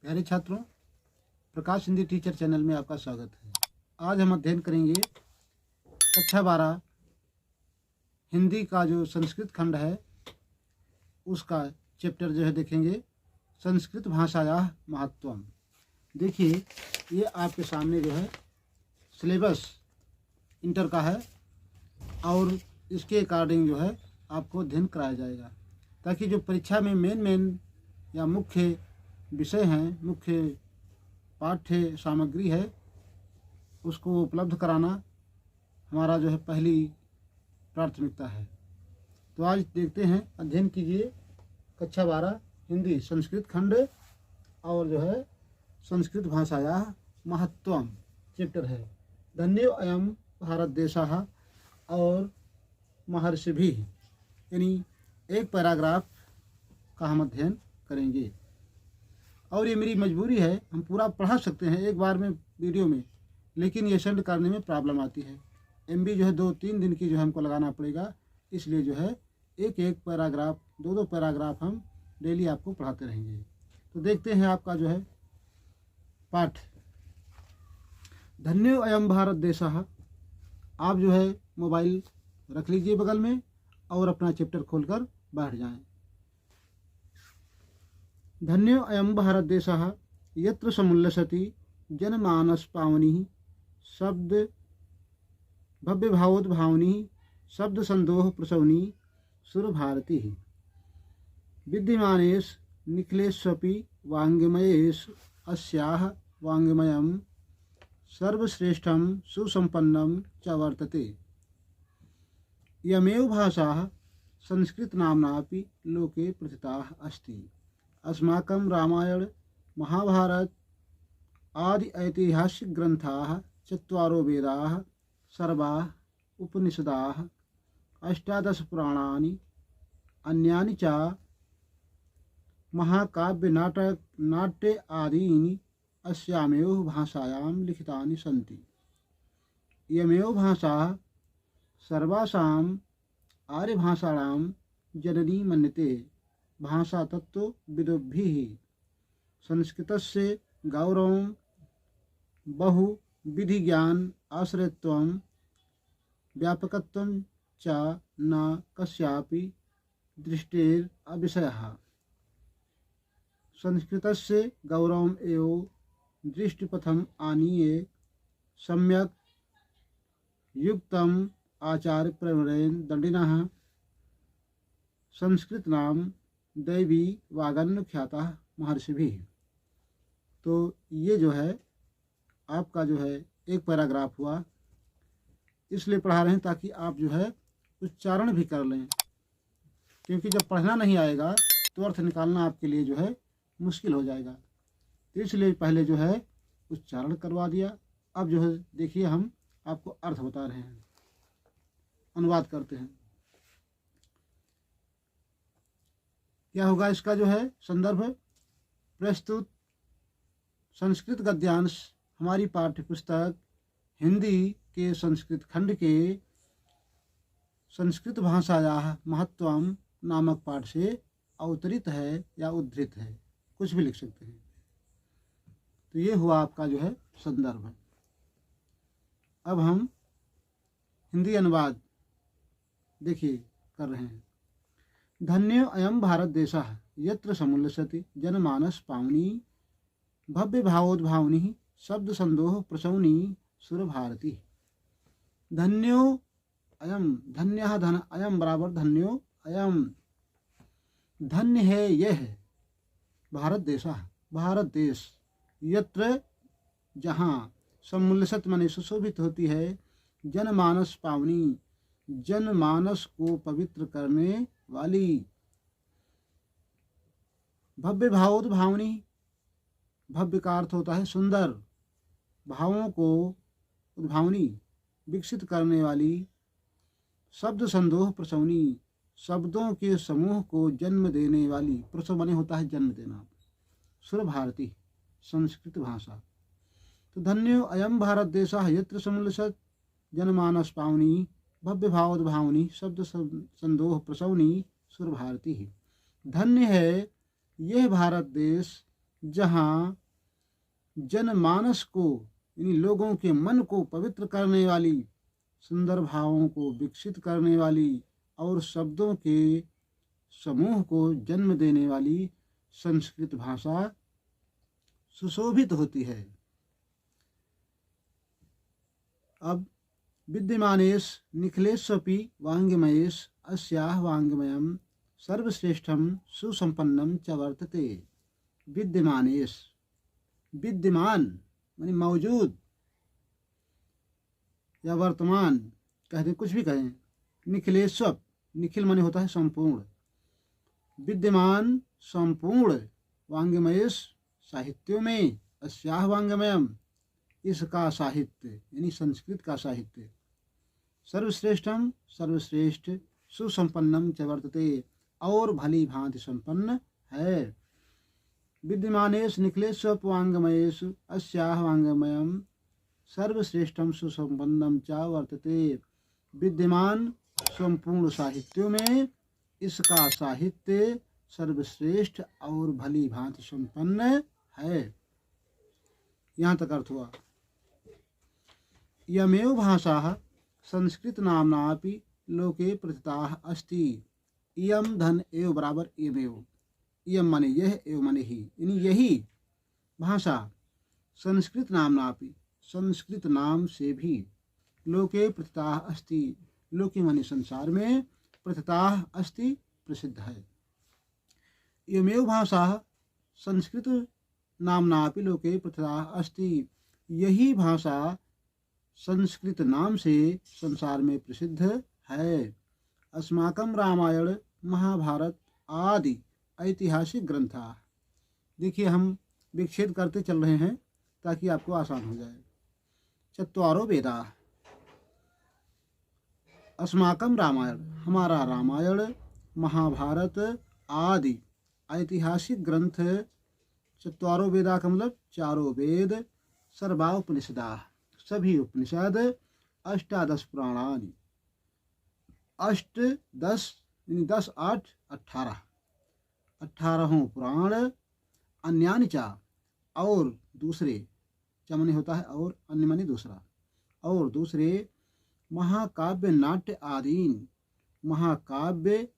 प्यारे छात्रों, प्रकाश Hindi teacher channel में आपका स्वागत है। आज हम अध्ययन करेंगे कक्षा 12 हिंदी का जो संस्कृत खंड है उसका चैप्टर जो है देखेंगे, संस्कृत भाषायाः महत्वम। देखिए, ये आपके सामने जो है सिलेबस इंटर का है और इसके अकॉर्डिंग जो है आपको अध्ययन कराया जाएगा, ताकि जो परीक्षा में मेन या मुख्य विषय हैं, मुख्य पाठ्य सामग्री है, उसको उपलब्ध कराना हमारा जो है पहली प्राथमिकता है। तो आज देखते हैं, अध्ययन कीजिए कक्षा 12 हिंदी संस्कृत खंड और जो है संस्कृत भाषायाः महत्वम चैप्टर है। धन्यो अयम भारत देशः और महर्षिभिः, यानी एक पैराग्राफ का हम अध्ययन करेंगे। और ये मेरी मजबूरी है, हम पूरा पढ़ा सकते हैं एक बार में वीडियो में, लेकिन ये सेंड करने में प्रॉब्लम आती है। MB जो है 2-3 दिन की जो है हमको लगाना पड़ेगा, इसलिए जो है एक पैराग्राफ, 2 पैराग्राफ हम डेली आपको पढ़ाते रहेंगे। तो देखते हैं आपका जो है पाठ। धन्यो अयम भारत देशः। आप जो है मोबाइल रख लीजिए बगल में और अपना चैप्टर खोलकर बैठ जाएं। धन्यो अयम भारत देशः यत्र समुल्लसति जनमानस पावनी शब्द भव्य भावोद्भावनी शब्द संदोह प्रसवनी सुर भारती विद्यमानेश निखिलेष्वपि वाङ्मयेश अस्याः वाङ्मयं सर्वश्रेष्ठं सुसंपन्नं च वर्तते। यमेव भाषा संस्कृत नाम्नापि लोके प्रथिताः अस्ति। अस्माकं रामायण महाभारत आदि ऐतिहासिक ग्रंथाः चत्वारो वेदाः सर्वाः उपनिषदाः 18 पुराणानि अन्यानि च महाकाव्य नाट्य आदीनि अस्यामेव भाषायां लिखितानि सन्ति। इयमेव भाषा सर्वासाम् आर्यभाषाणां जननी मन्यते। भाषा तत्त्वविद्भिः संस्कृतस्य गौरवं बहुविधज्ञान आश्रयत्वं व्यापकत्वं च न कस्यापि दृष्टेर अविषयः। संस्कृतस्य गौरवम् एव दृष्टिपथम् आनीय सम्यक् युक्तम् आचार्य प्रवरेण दण्डिनः संस्कृत नाम दैवी वागन्न ख्याता महर्षिभिः। तो ये जो है आपका जो है एक पैराग्राफ हुआ, इसलिए पढ़ा रहे हैं ताकि आप जो है उच्चारण भी कर लें, क्योंकि जब पढ़ना नहीं आएगा तो अर्थ निकालना आपके लिए जो है मुश्किल हो जाएगा। तो इसलिए पहले जो है उच्चारण करवा दिया। अब जो है देखिए, हम आपको अर्थ बता रहे हैं, अनुवाद करते हैं। क्या होगा इसका जो है संदर्भ प्रस्तुत। संस्कृत गद्यांश हमारी पाठ्य पुस्तक हिंदी के संस्कृत खंड के संस्कृत भाषायाः महत्वम नामक पाठ से अवतरित है या उद्धृत है, कुछ भी लिख सकते हैं। तो ये हुआ आपका जो है संदर्भ। अब हम हिंदी अनुवाद देखिए कर रहे हैं। धन्यो अयम भारत देशः यत्र समुल्लसति जनमानस पावनी भव्य भावोद्भावनी शब्द संदोह प्रसवनी सुर भारती। धन्यो अयम, धन्यः धन, अयम बराबर धन्यो अयम, धन्य है यह भारत देशः, भारत देश, यत्र जहाँ, समुल्लसत माने सुशोभित होती है, जनमानस पावनी जनमानस को पवित्र करने वाली, भव्य भावोद्भावनी, भव्य का अर्थ होता है सुंदर, भावों को उद्भावनी विकसित करने वाली, शब्द संदोह प्रसवनी शब्दों के समूह को जन्म देने वाली, प्रसव माने होता है जन्म देना, सुर भारती संस्कृत भाषा। तो धन्यो अयम भारत देशः यत्र समुल्लसत् जनमानस पावनी भव्य भावोद्भावनी शब्द संदोह प्रसवनी सुर भारती। धन्य है यह भारत देश जहाँ जनमानस को यानी लोगों के मन को पवित्र करने वाली, सुंदर भावों को विकसित करने वाली और शब्दों के समूह को जन्म देने वाली संस्कृत भाषा सुशोभित होती है। अब विद्यमानेश निखिलेष्वपि वाङ्मयेश अस्याः वाङ्मयं सर्वश्रेष्ठम सुसंपन्नम च वर्तते। विद्यमानेश, विद्यमान माने मौजूद या वर्तमान कहते कुछ भी कहें। निखिलेश्व, निखिल माने होता है संपूर्ण, विद्यमान संपूर्ण, वाङ्मयेश साहित्यों में, अस्याः वाङ्मयम इसका साहित्य यानी संस्कृत का साहित्य, सर्वश्रेष्ठम सर्वश्रेष्ठ, सुसंपन्नम च वर्तते और भली भांति संपन्न है। विद्यमानेश निखिलेष्व वाङ्मयेश अस्याः वाङ्मयम सर्वश्रेष्ठम सुसंपन्नम च वर्तते। विद्यमान संपूर्ण साहित्यों में इसका साहित्य सर्वश्रेष्ठ और भली भांति संपन्न है। यहाँ तक अर्थ हुआ। यमेव भाषा संस्कृत नाम्नापि लोके प्रथिताः अस्ति। इयम धन एव बराबर एवमेव, इयम माने यह, एव माने ही, यानी यही भाषा संस्कृत नाम्नापि संस्कृत नाम से भी लोके प्रथिताः अस्ति, लोके माने संसार में, प्रथिताः अस्ति प्रसिद्ध है। इयमेव भाषा संस्कृत नाम्नापि लोके प्रथिताः अस्ति, यही भाषा संस्कृत नाम से संसार में प्रसिद्ध है। अस्माकं रामायण महाभारत आदि ऐतिहासिक ग्रंथा, देखिए हम विच्छेद करते चल रहे हैं ताकि आपको आसान हो जाए। चत्वारो वेदा, अस्माकं रामायण हमारा रामायण, महाभारत आदि ऐतिहासिक ग्रंथ, चत्वारो वेदा का मतलब चारों वेद, सर्वा उपनिषदा सभी उपनिषद, अष्टादश पुराणानि, अष्ट 10 यानी 10 8 18, 18 पुराण, अन्यानि चा और दूसरे, चा माने होता है और, अन्य माने दूसरा, और दूसरे, महाकाव्य नाट्य आदीन, महाकाव्य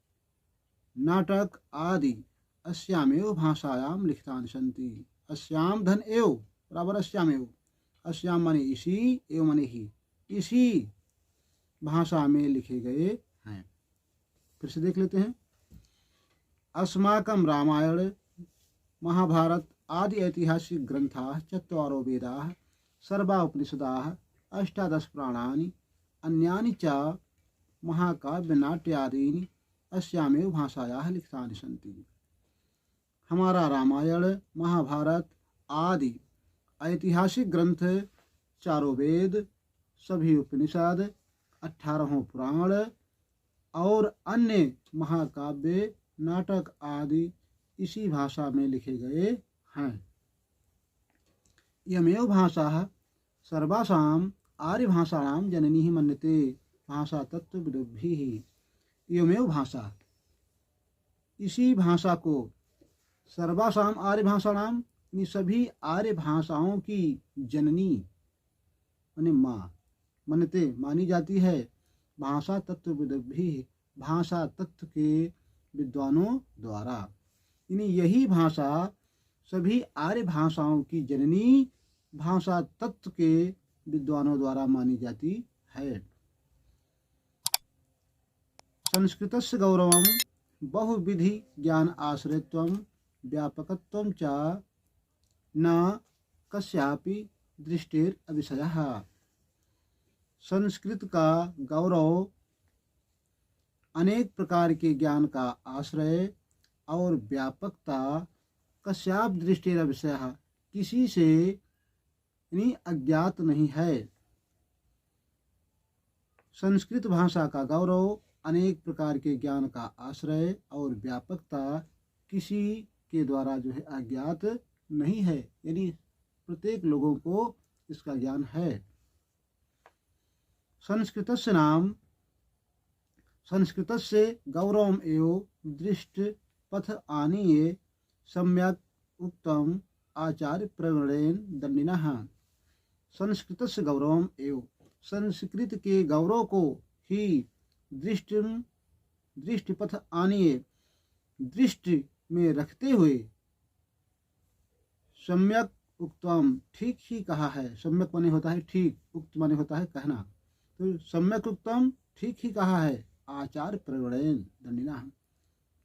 नाटक आदि अस्यामेव भाषायां लिखितानि सन्ति। अस्याम धन एव बराबर अस्यामेव, अस्याम माने इसी, एव माने ही, इसी भाषा में लिखे गए हैं। फिर से देख लेते हैं। अस्माकं रामायण महाभारत आदि ऐतिहासिक ग्रंथाः चत्वारो वेदाः सर्वा उपनिषदाः अष्टादश पुराणानि अन्यानि च महाकाव्यनाट्यादीनि अस्यामेव भाषायाः लिखितानि सन्ति। हमारा रामायण महाभारत आदि ऐतिहासिक ग्रंथ, चारों वेद, सभी उपनिषद, 18 पुराण और अन्य महाकाव्य नाटक आदि इसी भाषा में लिखे गए हैं। यमेव भाषा सर्वासाम आर्य भाषाणाम जननी ही मन्यते भाषा तत्व विदुभिः। यमेव भाषा, इसी भाषा को, सर्वासाम आर्य भाषाणाम सभी आर्य भाषाओं की जननी माने माँ, मन्यते मानी जाती है, भाषा तत्व विदुभिः भाषा तत्व के विद्वानों द्वारा, यानी यही भाषा सभी आर्य भाषाओं की जननी भाषा तत्व के विद्वानों द्वारा मानी जाती है। संस्कृतस्य गौरवं बहुविधि ज्ञान आश्रयत्वं व्यापकत्वं च न कस्यापि दृष्टेर अविषयः। संस्कृत का गौरव अनेक प्रकार के ज्ञान का आश्रय और व्यापकता कस्याप दृष्टेर विषयः किसी से यानी अज्ञात नहीं है। संस्कृत भाषा का गौरव अनेक प्रकार के ज्ञान का आश्रय और व्यापकता किसी के द्वारा जो है अज्ञात नहीं है, यानी प्रत्येक लोगों को इसका ज्ञान है। संस्कृतस्य नाम संस्कृतस्य गौरवम् एव दृष्ट पथ आनीय सम्यक उक्तम आचार्य प्रवणेन दंडिनः। संस्कृतस्य गौरवम् एव, संस्कृत के गौरव को ही दृष्टिपथ आनिए, दृष्टि में रखते हुए, सम्यक उक्तम ठीक ही कहा है। सम्यक माने होता है ठीक, उक्त माने होता है कहना, तो सम्यक उक्तम ठीक ही कहा है। आचार्य प्रवणेन दंडिनः,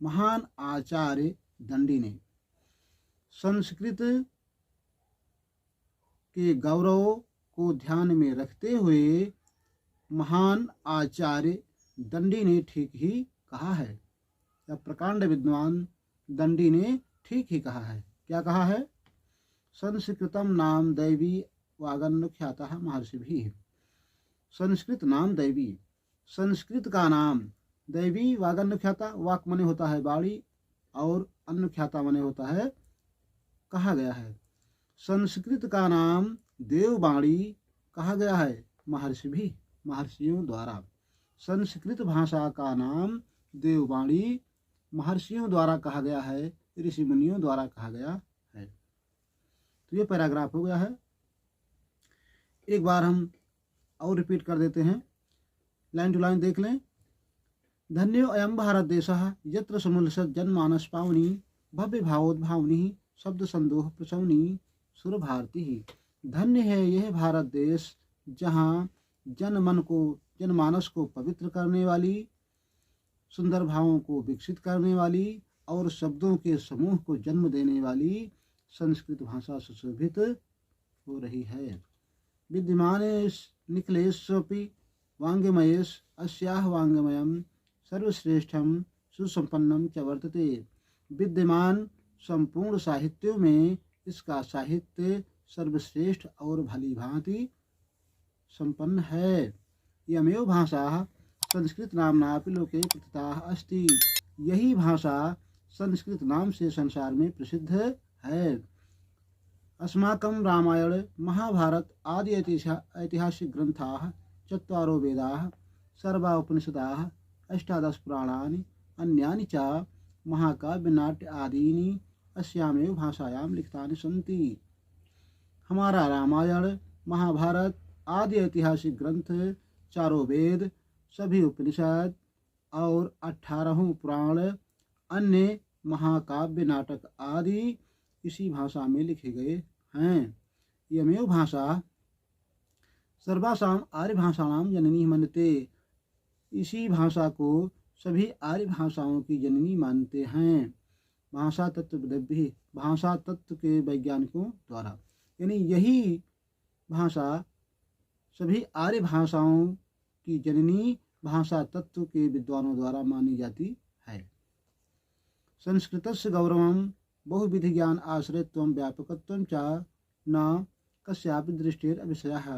महान आचार्य दंडी ने संस्कृत के गौरव को ध्यान में रखते हुए, महान आचार्य दंडी ने ठीक ही कहा है, या प्रकांड विद्वान दंडी ने ठीक ही कहा है। क्या कहा है? संस्कृतम नाम दैवी वागन्नुख्यातः महर्षिभिः। संस्कृत नाम दैवी, संस्कृत का नाम दैवी वागन्नुख्याता, वाक माने होता है वाणी, और अन्नुख्याता माने होता है कहा गया है। संस्कृत का नाम देववाणी कहा गया है महर्षि भी, महर्षियों द्वारा। संस्कृत भाषा का नाम देववाणी महर्षियों द्वारा कहा गया है, ऋषि मुनियों द्वारा कहा गया है। तो ये पैराग्राफ हो गया है। एक बार हम और रिपीट कर देते हैं, लाइन टू लाइन देख लें। धन्यो अयम भारत देशः यत्र समुल्लसत् जनमानस पावनी, भव्य भावोद्भावनी शब्द संदोह प्रसवनी सुर भारती। धन्य है यह भारत देश, जहाँ जनमानस को पवित्र करने वाली, सुंदर भावों को विकसित करने वाली और शब्दों के समूह को जन्म देने वाली संस्कृत भाषा सुशोभित हो रही है। विद्यमानेश निखिलेष्वपि वाङ्मयेश अस्याः वाङ्मयम् सर्वश्रेष्ठम सुसंपन्नम च वर्तते। विद्यमान संपूर्ण साहित्यों में इसका साहित्य सर्वश्रेष्ठ और भली भांति संपन्न है। यमेव भाषा संस्कृत नाम्नापि लोके प्रथिता अस्ति। यही भाषा संस्कृत नाम से संसार में प्रसिद्ध है। अस्माकं रामायण महाभारत आदि ऐतिहासिक ग्रंथाः चत्वारो वेदाः सर्वा उपनिषदाः अष्टादश पुराणानि अन्यानि च महाकाव्यनाट्य आदीनि अस्यामेव भाषायां लिखितानि सन्ति। हमारा रामायण महाभारत आदि ऐतिहासिक ग्रंथ, चारों वेद, सभी उपनिषद और 18 पुराण, अन्य महाकाव्य नाटक आदि इसी भाषा में लिखे गए हैं। यमेव भाषा सर्वासाम आर्य भाषाणाम जननी मानते। इसी भाषा को सभी आर्य भाषाओं की जननी मानते हैं। भाषा तत्व विद्भिः, भाषा तत्व के वैज्ञानिकों द्वारा, यानी यही भाषा सभी आर्य भाषाओं की जननी भाषा तत्व के विद्वानों द्वारा मानी जाती है। संस्कृतस्य गौरवं बहुविध ज्ञान आश्रयत्वं व्यापकत्वं च न कस्यापि दृष्टेर अविषयः।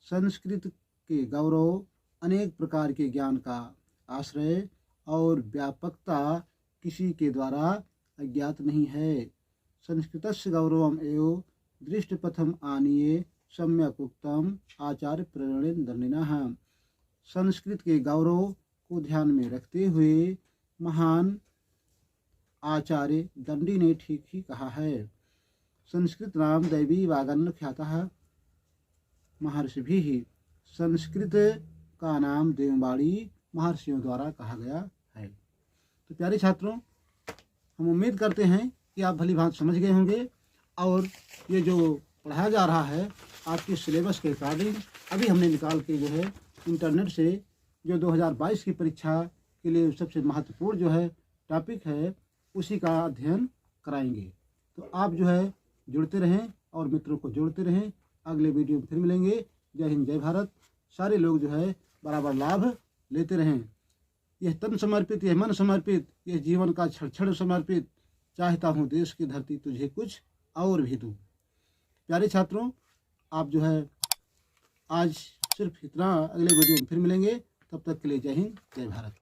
संस्कृत के गौरव अनेक प्रकार के ज्ञान का आश्रय और व्यापकता किसी के द्वारा अज्ञात नहीं है। संस्कृतस्य गौरवम् एव दृष्टपथम आनीय सम्यक उक्तम आचार्य प्रणेन दंडिनः। संस्कृत के गौरव को ध्यान में रखते हुए महान आचार्य दंडी ने ठीक ही कहा है। संस्कृत नाम दैवी वागन्नुख्यातः महर्षिभिः। संस्कृत का नाम देववाणी महर्षियों द्वारा कहा गया है। तो प्यारे छात्रों, हम उम्मीद करते हैं कि आप भली भांति समझ गए होंगे और ये जो पढ़ाया जा रहा है आपके सिलेबस के अकॉर्डिंग अभी हमने निकाल के जो है इंटरनेट से जो 2022 की परीक्षा के लिए सबसे महत्वपूर्ण जो है टॉपिक है उसी का अध्ययन कराएंगे। तो आप जो है जुड़ते रहें और मित्रों को जोड़ते रहें। अगले वीडियो में फिर मिलेंगे। जय हिंद, जय भारत। सारे लोग जो है बराबर लाभ लेते रहें। यह तन समर्पित, यह मन समर्पित, यह जीवन का क्षण क्षण समर्पित, चाहता हूँ देश की धरती तुझे कुछ और भी दूँ। प्यारे छात्रों, आप जो है आज सिर्फ इतना, अगले वीडियो में फिर मिलेंगे। तब तक के लिए जय हिंद, जय भारत।